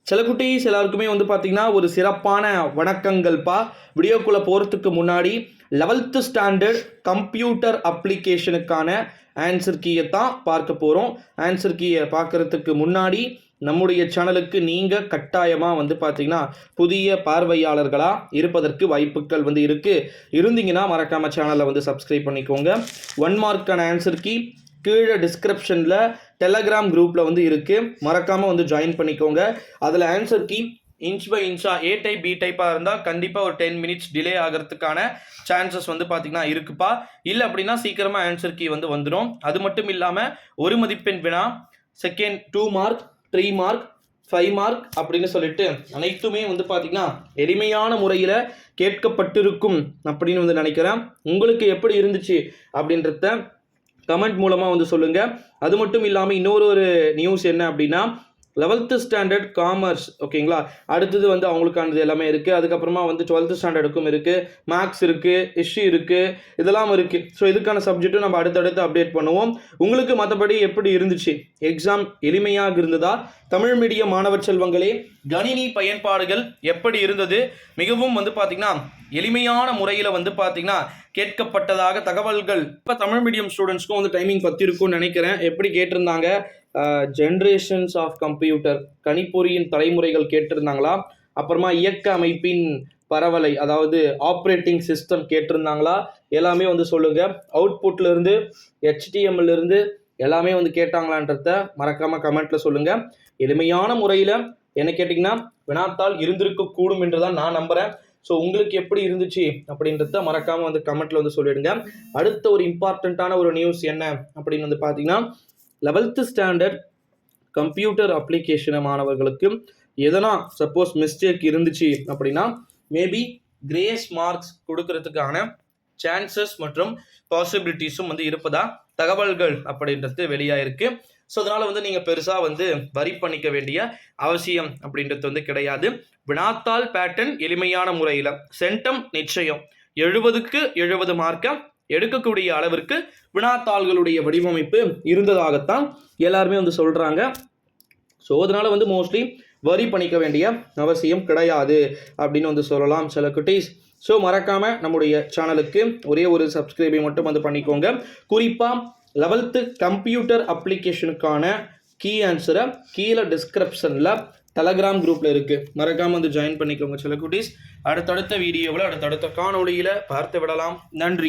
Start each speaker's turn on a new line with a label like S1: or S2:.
S1: சில குட்டீஸ் எல்லாருக்குமே வந்து பார்த்தீங்கன்னா ஒரு சிறப்பான வணக்கங்கள்ப்பா. வீடியோக்குள்ளே போகிறதுக்கு முன்னாடி 11th ஸ்டாண்டர்ட் கம்ப்யூட்டர் அப்ளிகேஷனுக்கான ஆன்சர் கீயை தான் பார்க்க போகிறோம். ஆன்சர் கீயை பார்க்குறதுக்கு முன்னாடி நம்முடைய சேனலுக்கு நீங்கள் கட்டாயமாக வந்து பார்த்தீங்கன்னா புதிய பார்வையாளர்களாக இருப்பதற்கு வாய்ப்புகள் வந்து இருக்குது. இருந்தீங்கன்னா மறக்காமல் சேனலை வந்து சப்ஸ்கிரைப் பண்ணிக்கோங்க. 1 மார்க்கான ஆன்சர் கீ கீழே டிஸ்கிரிப்ஷனில் டெலகிராம் குரூப்பில் வந்து இருக்குது, மறக்காமல் வந்து ஜாயின் பண்ணிக்கோங்க. அதில் ஆன்சர் கீ இன்ச் பை இன்ச்சாக ஏ டைப் பி டைப்பாக இருந்தால் கண்டிப்பாக ஒரு 10 மினிட்ஸ் டிலே ஆகிறதுக்கான சான்சஸ் வந்து பார்த்திங்கன்னா இருக்குப்பா. இல்லை அப்படின்னா சீக்கிரமாக ஆன்சர் கீ வந்து வந்துடும். அது மட்டும் இல்லாமல் ஒரு மதிப்பெண் வினா, செகண்ட் 2 மார்க், 3 மார்க், 5 மார்க் அப்படின்னு சொல்லிட்டு அனைத்துமே வந்து பார்த்திங்கன்னா எளிமையான முறையில் கேட்கப்பட்டிருக்கும் அப்படின்னு வந்து நினைக்கிறேன். உங்களுக்கு எப்படி இருந்துச்சு அப்படின்றத கமெண்ட் மூலமாக வந்து சொல்லுங்கள். அது மட்டும் இல்லாமல் இன்னொரு நியூஸ் என்ன அப்படின்னா 11th ஸ்டாண்டர்ட் காமர்ஸ், ஓகேங்களா, அடுத்தது வந்து அவங்களுக்கானது எல்லாமே இருக்குது. அதுக்கப்புறமா வந்து 12th ஸ்டாண்டர்டுக்கும் இருக்குது, மேக்ஸ் இருக்குது, ஹிஸ்ட்ரி இருக்குது, இதெல்லாம் இருக்குது. ஸோ இதுக்கான சப்ஜெக்ட்டும் நம்ம அடுத்தடுத்து அப்டேட் பண்ணுவோம். உங்களுக்கு மற்றபடி எப்படி இருந்துச்சு? எக்ஸாம் எளிமையாக இருந்ததா? தமிழ் மீடியம் மாணவர் செல்வங்களே, கணினி பயன்பாடுகள் எப்படி இருந்தது? மிகவும் வந்து பார்த்திங்கன்னா எளிமையான முறையில் வந்து பார்த்திங்கன்னா கேட்கப்பட்டதாக தகவல்கள். இப்போ தமிழ் மீடியம் ஸ்டூடெண்ட்ஸ்க்கும் வந்து டைமிங் பற்றி இருக்கும்னு நினைக்கிறேன். எப்படி கேட்டிருந்தாங்க? ஜென்ரேஷன்ஸ் ஆஃப் கம்ப்யூட்டர், கணிப்பொறியின் தலைமுறைகள் கேட்டிருந்தாங்களா? அப்புறமா இயக்க அமைப்பின் பரவலை, அதாவது ஆப்ரேட்டிங் சிஸ்டம் கேட்டிருந்தாங்களா? எல்லாமே வந்து சொல்லுங்கள். அவுட்புட்லேருந்து HTML எல்லாமே வந்து கேட்டாங்களான்றத மறக்காமல் கமெண்ட்டில் சொல்லுங்கள். எளிமையான முறையில் என்ன கேட்டிங்கன்னா வினாத்தாள் இருந்திருக்கக்கூடும் என்று தான் நான் நம்புகிறேன். ஸோ உங்களுக்கு எப்படி இருந்துச்சு அப்படின்றத மறக்காமல் வந்து கமெண்ட்டில் வந்து சொல்லிடுங்க. அடுத்த ஒரு இம்பார்ட்டண்ட்டான ஒரு நியூஸ் என்ன அப்படின்னு வந்து பார்த்தீங்கன்னா 11th ஸ்டாண்டர்ட் கம்ப்யூட்டர் அப்ளிகேஷன் மாணவர்களுக்கு எதனா சப்போஸ் மிஸ்டேக் இருந்துச்சு அப்படின்னா மேபி கிரேஸ் மார்க்ஸ் கொடுக்கறதுக்கான சான்சஸ் மற்றும் பாசிபிலிட்டிஸும் வந்து இருப்பதா தகவல்கள் அப்படின்றது வெளியாயிருக்கு. ஸோ அதனால் வந்து நீங்கள் பெருசாக வந்து வரி பண்ணிக்க வேண்டிய அவசியம் அப்படின்றது வந்து கிடையாது. வினாத்தாள் பேட்டர்ன் எளிமையான முறையில், சென்டம் நிச்சயம் 70க்கு 70 மார்க்கை எடுக்கக்கூடிய அளவிற்கு வினாத்தாள்களுடைய வடிவமைப்பு இருந்ததாகத்தான் எல்லாருமே வந்து சொல்கிறாங்க. ஸோ அதனால் வந்து மோஸ்ட்லி வரி பண்ணிக்க வேண்டிய அவசியம் கிடையாது அப்படின்னு வந்து சொல்லலாம் சில குட்டீஸ். ஸோ மறக்காமல் நம்முடைய சேனலுக்கு ஒரே ஒரு சப்ஸ்கிரைபை மட்டும் வந்து பண்ணிக்கோங்க. குறிப்பாக 11th கம்ப்யூட்டர் அப்ளிகேஷனுக்கான கீ ஆன்சரை கீழே டிஸ்கிரிப்ஷனில் டெலகிராம் குரூப்பில் இருக்குது, மறக்காமல் வந்து ஜாயின் பண்ணிக்கோங்க சில குட்டீஸ். அடுத்தடுத்த வீடியோவில் அடுத்தடுத்த காணொளியில் பார்த்து விடலாம். நன்றி.